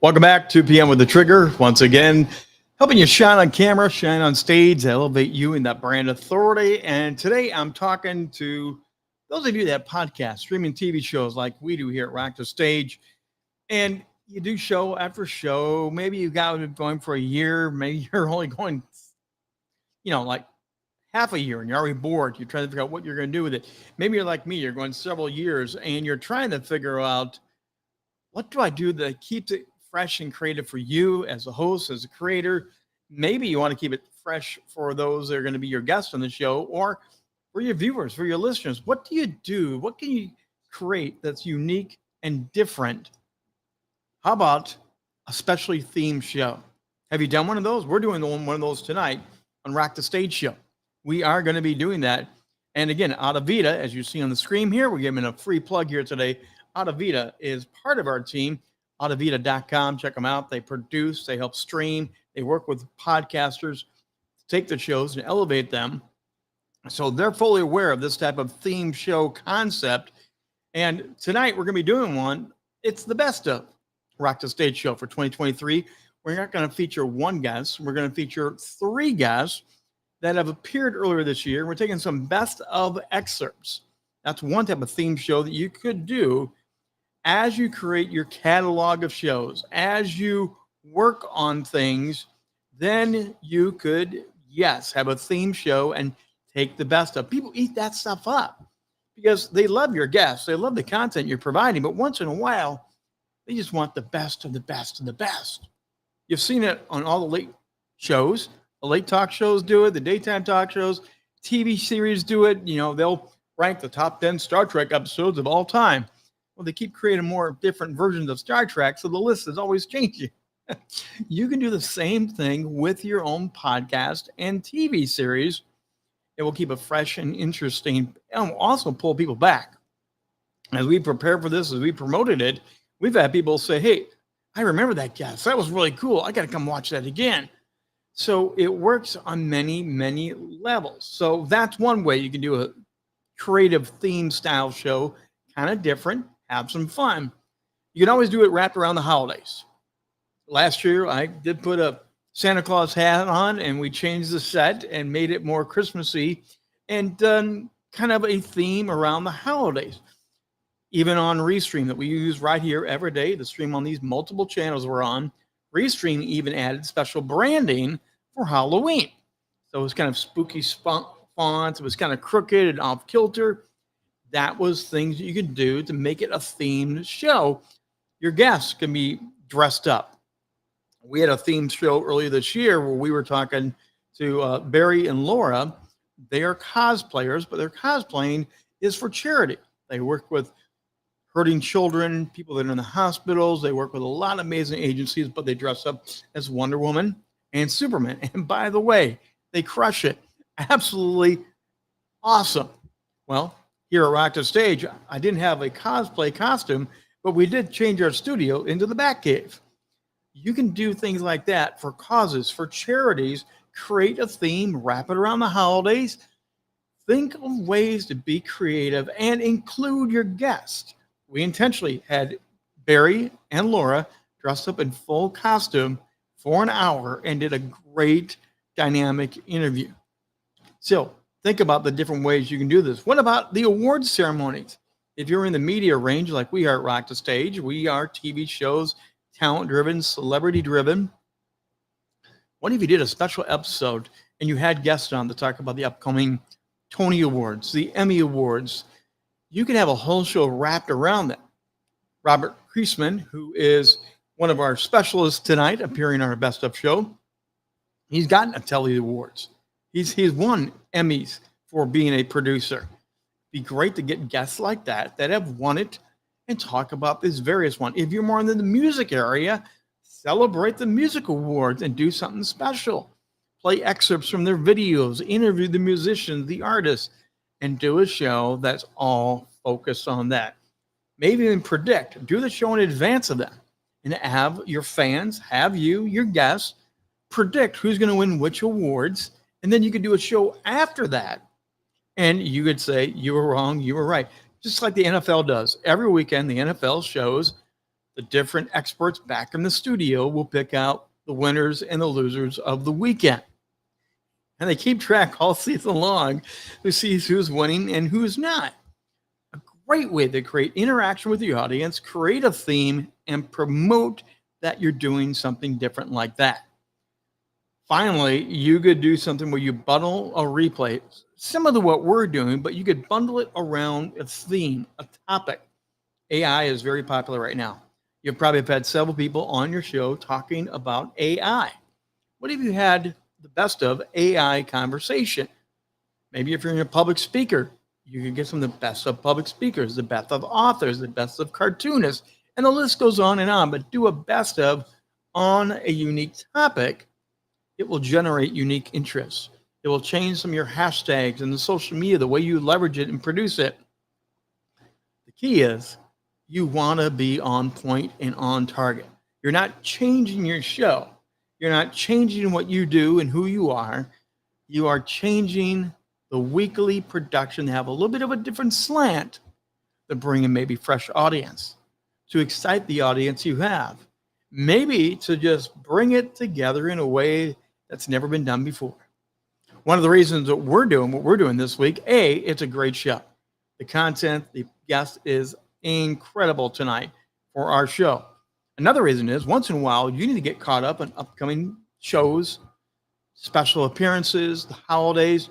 Welcome back, 2 p.m. with the Trigger. Once again, helping you shine on camera, shine on stage, elevate you in that brand authority. And today I'm talking to those of you that podcast, streaming TV shows like we do here at Rock the Stage. And you do show after show. Maybe you got it going for a year. Maybe you're only going, like half a year and you're already bored. You're trying to figure out what you're going to do with it. Maybe you're like me, you're going several years and you're trying to figure out, what do I do that keeps it fresh and creative for you as a host, as a creator? Maybe you want to keep it fresh for those that are going to be your guests on the show, or for your viewers, for your listeners. What do you do? What can you create that's unique and different? How about a specially themed show? Have you done one of those? We're doing one of those tonight on Rock the Stage Show. We are going to be doing that. And again, Adavita, as you see on the screen here, we're giving a free plug here today. Adavita is part of our team. Adavita.com. Check them out. They produce, they help stream, they work with podcasters to take the shows and elevate them. So they're fully aware of this type of theme show concept. And tonight we're going to be doing one. It's the best of Rock the Stage Show for 2023. We're not going to feature one guest. We're going to feature 3 guests that have appeared earlier this year. We're taking some best of excerpts. That's one type of theme show that you could do as you create your catalog of shows, as you work on things. Then you could, yes, have a theme show and take the best of. People eat that stuff up because they love your guests. They love the content you're providing, but once in a while, they just want the best of the best of the best. You've seen it on all the late shows. The late talk shows do it. The daytime talk shows, TV series do it. They'll rank the top 10 Star Trek episodes of all time. Well, they keep creating more different versions of Star Trek, so the list is always changing. You can do the same thing with your own podcast and TV series. It will keep it fresh and interesting, and will also pull people back. As we prepare for this, as we promoted it, we've had people say, hey, I remember that guest. That was really cool. I got to come watch that again. So it works on many, many levels. So that's one way you can do a creative theme style show, kind of different. Have some fun. You can always do it wrapped around the holidays. Last year, I did put a Santa Claus hat on, and we changed the set and made it more Christmassy and done kind of a theme around the holidays. Even on Restream that we use right here every day, the stream on these multiple channels we're on, Restream even added special branding for Halloween. So it was kind of spooky fonts. It was kind of crooked and off kilter. That was things you could do to make it a themed show. Your guests can be dressed up. We had a themed show earlier this year where we were talking to Barry and Laura. They are cosplayers, but their cosplaying is for charity. They work with hurting children, people that are in the hospitals. They work with a lot of amazing agencies, but they dress up as Wonder Woman and Superman. And by the way, they crush it. Absolutely awesome. Well, here at Rock the Stage, I didn't have a cosplay costume, but we did change our studio into the Batcave. You can do things like that for causes, for charities, create a theme, wrap it around the holidays. Think of ways to be creative and include your guest. We intentionally had Barry and Laura dressed up in full costume for an hour and did a great dynamic interview. So think about the different ways you can do this. What about the awards ceremonies? If you're in the media range like we are at Rock the Stage, we are TV shows, talent-driven, celebrity-driven. What if you did a special episode and you had guests on to talk about the upcoming Tony Awards, the Emmy Awards? You could have a whole show wrapped around that. Robert Kreisman, who is one of our specialists tonight, appearing on our Best of show, he's gotten a Telly Awards. He's won Emmys for being a producer. Be great to get guests like that have won it and talk about this various one. If you're more in the music area, celebrate the music awards and do something special. Play excerpts from their videos, interview the musicians, the artists, and do a show that's all focused on that. Maybe even do the show in advance of that and have your fans, have you, your guests, predict who's going to win which awards. And then you could do a show after that. And you could say, you were wrong, you were right. Just like the NFL does. Every weekend, the NFL shows The different experts back in the studio will pick out the winners and the losers of the weekend. And they keep track all season long who sees who's winning and who's not. A great way to create interaction with the audience, create a theme, and promote that you're doing something different like that. Finally, you could do something where you bundle a replay, similar to what we're doing, but you could bundle it around a theme, a topic. AI is very popular right now. You probably have had several people on your show talking about AI. What if you had the best of AI conversation? Maybe if you're a public speaker, you can get some of the best of public speakers, the best of authors, the best of cartoonists, and the list goes on and on. But do a best of on a unique topic. It will generate unique interest. It will change some of your hashtags and the social media, the way you leverage it and produce it. The key is you want to be on point and on target. You're not changing your show. You're not changing what you do and who you are. You are changing the weekly production to have a little bit of a different slant to bring in maybe fresh audience, to excite the audience you have, maybe to just bring it together in a way that's never been done before. One of the reasons that what we're doing this week, it's a great show. The content, the guest is incredible tonight for our show. Another reason is once in a while, you need to get caught up on upcoming shows, special appearances, the holidays,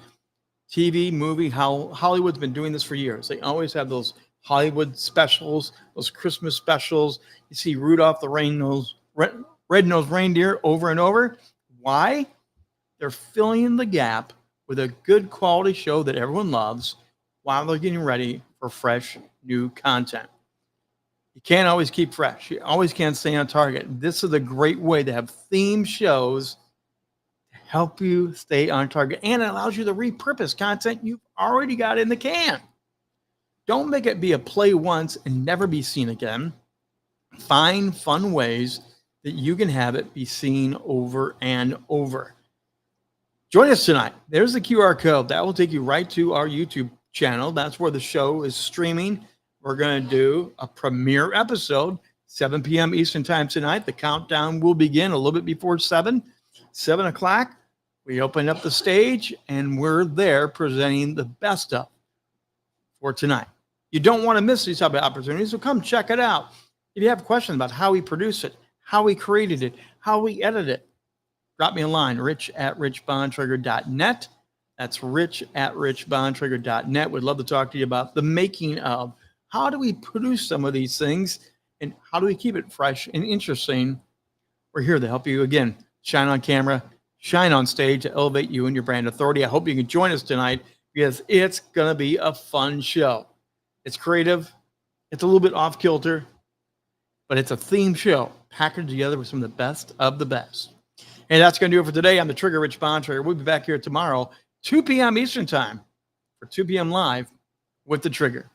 TV, movie. How Hollywood's been doing this for years. They always have those Hollywood specials, those Christmas specials. You see Rudolph the Red-Nosed Reindeer over and over. Why? They're filling the gap with a good quality show that everyone loves while they're getting ready for fresh new content. You can't always keep fresh. You always can't stay on target. This is a great way to have theme shows to help you stay on target, and it allows you to repurpose content you've already got in the can. Don't make it be a play once and never be seen again. Find fun ways that you can have it be seen over and over. Join us tonight. There's the QR code. That will take you right to our YouTube channel. That's where the show is streaming. We're going to do a premiere episode, 7 p.m. Eastern time tonight. The countdown will begin a little bit before 7 o'clock. We open up the stage, and we're there presenting the best of for tonight. You don't want to miss these type of opportunities, so come check it out. If you have questions about how we produce it, how we created it, how we edit it, drop me a line, rich@richbontrager.net. That's rich@richbontrager.net. We'd love to talk to you about the making of. How do we produce some of these things, and how do we keep it fresh and interesting? We're here to help you, again, shine on camera, shine on stage to elevate you and your brand authority. I hope you can join us tonight because it's going to be a fun show. It's creative. It's a little bit off kilter, but it's a theme show packaged together with some of the best of the best. And that's going to do it for today. I'm the Trigger, Rich Bontrager. We'll be back here tomorrow, 2 p.m. Eastern time for 2 p.m. live with the Trigger.